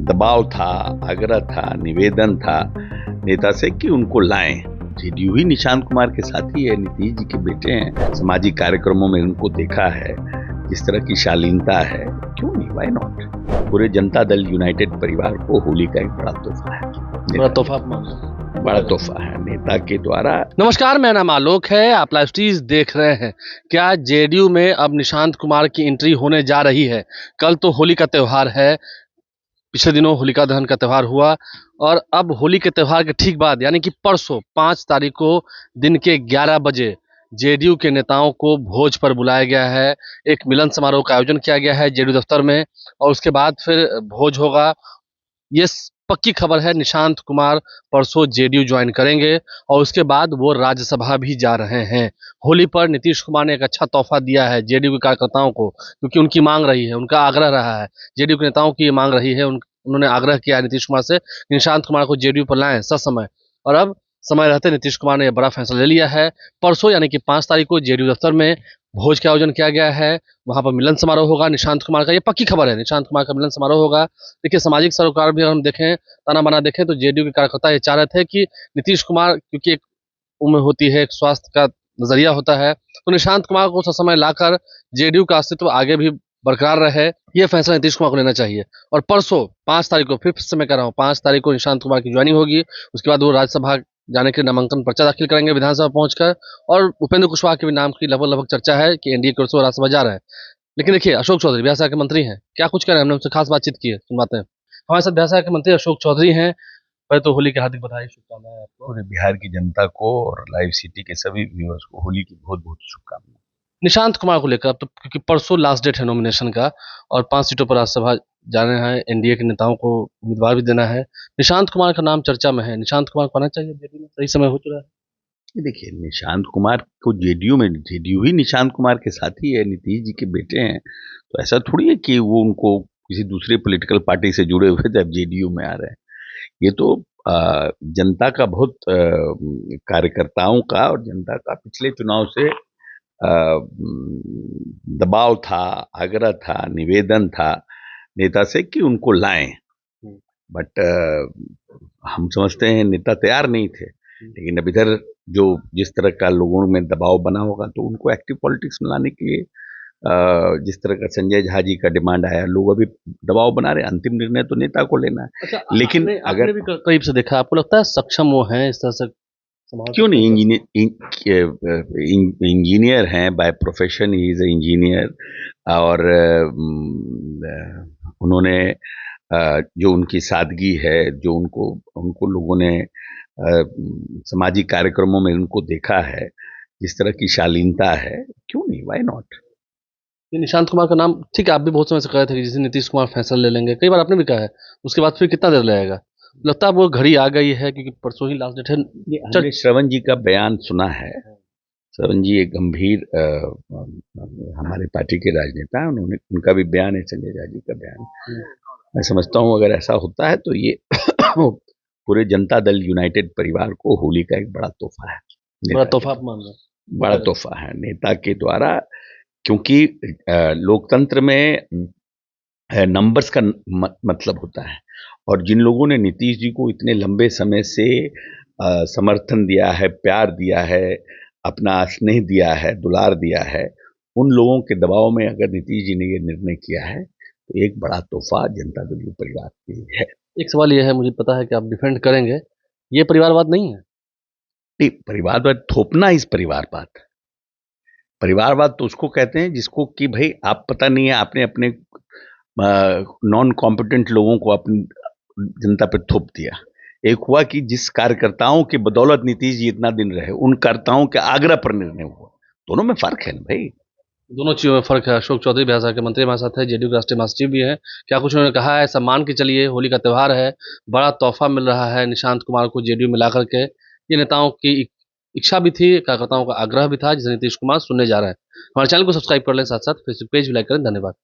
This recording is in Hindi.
दबाव था, आग्रह था, निवेदन था नेता से कि उनको लाएं। जेडीयू ही निशांत कुमार के साथी है, नीतीश जी के बेटे हैं, सामाजिक कार्यक्रमों में उनको देखा है, जिस तरह की शालीनता है, क्यों नहीं, व्हाई नॉट। पूरे जनता दल यूनाइटेड परिवार को होली का एक बड़ा तोहफा है, बड़ा तोहफा है नेता के द्वारा। नमस्कार, मेरा नाम आलोक है, आप लाइव स्ट्रीज देख रहे हैं। क्या जेडीयू में अब निशांत कुमार की एंट्री होने जा रही है? कल तो होली का त्यौहार है, पिछले दिनों होलिका दहन का त्यौहार हुआ और अब होली के त्यौहार के ठीक बाद यानी कि परसों 5 तारीख को दिन के 11 बजे जेडीयू के नेताओं को भोज पर बुलाया गया है। एक मिलन समारोह का आयोजन किया गया है जेडीयू दफ्तर में और उसके बाद फिर भोज होगा। ये पक्की खबर है, निशांत कुमार परसों जेडीयू ज्वाइन करेंगे और उसके बाद वो राज्यसभा भी जा रहे हैं। होली पर नीतीश कुमार ने एक अच्छा तोहफा दिया है जेडीयू के कार्यकर्ताओं को, क्योंकि उनकी मांग रही है, उनका आग्रह रहा है, जेडीयू के नेताओं की मांग रही है। उन्होंने आग्रह किया नीतीश कुमार से निशांत कुमार को जेडीयू पर लाएं ससमय, और अब समय रहते नीतीश कुमार ने यह बड़ा फैसला ले लिया है। परसों यानी कि 5 तारीख को जेडीयू दफ्तर में भोज का आयोजन किया गया है, वहां पर मिलन समारोह होगा निशांत कुमार का। ये पक्की खबर है, निशांत कुमार का मिलन समारोह होगा। देखिए, सामाजिक सरोकार भी हम देखें, ताना बाना देखें तो जेडीयू के कार्यकर्ता ये चाह रहे थे कि नीतीश कुमार, क्योंकि एक उम्र होती है, एक स्वास्थ्य का नजरिया होता है, तो निशांत कुमार को समय लाकर जेडीयू का अस्तित्व आगे भी बरकरार रहे, ये फैसला नीतीश कुमार को लेना चाहिए। और परसों 5 तारीख को, फिर से मैं कह रहा हूँ, 5 तारीख को निशांत कुमार की ज्वाइनिंग होगी। उसके बाद वो राज्यसभा जाने के नामांकन पर्चा दाखिल करेंगे विधानसभा पहुंचकर, और उपेंद्र कुशवाहा के भी नाम की लगभग चर्चा है कि एनडीए की ओर से वो राज्यसभा जा रहे हैं। लेकिन देखिए, अशोक चौधरी बिहार सरकार के मंत्री हैं, क्या कुछ कह रहे हैं, हमने उनसे खास बातचीत की है, सुनवाते हैं। हमारे साथ बिहार सरकार के मंत्री अशोक चौधरी हैं। पहले तो होली की हार्दिक बधाई, शुभकामनाएं आपको। पूरे बिहार की जनता को और लाइव सिटी के सभी व्यूअर्स को होली की बहुत बहुत शुभकामनाएं। निशांत कुमार को लेकर, अब तो क्योंकि परसों लास्ट डेट है नॉमिनेशन का और 5 सीटों पर राज्यसभा जाने हैं, एनडीए के नेताओं को उम्मीदवार भी देना है, निशांत कुमार का नाम चर्चा में है। निशांत कुमार को आना चाहिए जेडीयू में, सही समय हो चुका है। देखिए, निशांत कुमार को जेडीयू ही निशांत कुमार के साथी है, नीतीश जी के बेटे हैं, तो ऐसा थोड़ी है कि वो उनको किसी दूसरे पॉलिटिकल पार्टी से जुड़े हुए थे अब जेडीयू में आ रहे हैं। ये तो जनता का बहुत कार्यकर्ताओं का और जनता का पिछले चुनाव से दबाव था, आग्रह था, निवेदन था नेता से कि उनको लाएं। बट हम समझते हैं नेता तैयार नहीं थे, लेकिन अब इधर जो जिस तरह का लोगों में दबाव बना होगा तो उनको एक्टिव पॉलिटिक्स में लाने के लिए जिस तरह का संजय झा जी का डिमांड आया, लोग अभी दबाव बना रहे हैं। अंतिम निर्णय तो नेता को लेना है। अच्छा, लेकिन अगर भी करीब से देखा, आपको लगता है सक्षम वो हैं इस तरह से? क्यों नहीं, इंजीनियर हैं by profession, he is engineer, और उन्होंने जो उनकी सादगी है, जो उनको लोगों ने सामाजिक कार्यक्रमों में उनको देखा है, जिस तरह की शालीनता है, क्यों नहीं, व्हाई नॉट। ये निशांत कुमार का नाम, ठीक है, आप भी बहुत समय से कह रहे थे कि जिसे नीतीश कुमार फैसला ले लेंगे, कई बार आपने भी कहा है, उसके बाद फिर कितना देर लगेगा? लगता है वो घड़ी आ गई है, क्योंकि परसों ही लास्ट डेट है। हमने श्रवण जी का बयान सुना है। श्रवण जी एक गंभीर हमारे पार्टी के राजनेता हैं, उनका भी बयान है, संजय झा जी का बयान। मैं समझता हूँ अगर ऐसा होता है तो ये पूरे जनता दल यूनाइटेड परिवार को होली का एक बड़ा तोहफा है, बड़ा तोहफा आप मान रहे हैं? बड़ा तोहफा है नेता के द्वारा, क्योंकि लोकतंत्र में नंबर्स का मतलब होता है, और जिन लोगों ने नीतीश जी को इतने लंबे समय से समर्थन दिया है, प्यार दिया है, अपना स्नेह दिया है, दुलार दिया है, उन लोगों के दबाव में अगर नीतीश जी ने ये निर्णय किया है तो एक बड़ा तोहफा जनता दल परिवार के लिए है। एक सवाल ये है, मुझे पता है कि आप डिफेंड करेंगे, ये परिवारवाद नहीं है? नहीं, परिवारवाद थोपना इस परिवारवाद तो उसको कहते हैं जिसको कि भाई आप पता नहीं है, आपने अपने नॉन कॉम्पिटेंट लोगों को अपनी जनता पर थोप दिया। एक हुआ कि जिस कार्यकर्ताओं के बदौलत नीतीश जी इतना दिन रहे, उन कार्यकर्ताओं के आग्रह पर निर्णय हुआ। दोनों में फर्क है ना भाई, दोनों चीजों में फर्क है। अशोक चौधरी बिहार सरकार के मंत्री हमारे साथ है, जेडीयू के राष्ट्रीय महासचिव भी हैं। क्या कुछ उन्होंने कहा है? सम्मान के चलिए, होली का त्यौहार है, बड़ा तोहफा मिल रहा है निशांत कुमार को जेडीयू में ला करके। ये नेताओं की इच्छा भी थी, कार्यकर्ताओं का आग्रह भी था, जिसे नीतीश कुमार सुनने जा रहे हैं। हमारे चैनल को सब्सक्राइब कर लें, साथ साथ फेसबुक पेज भी लाइक करें। धन्यवाद।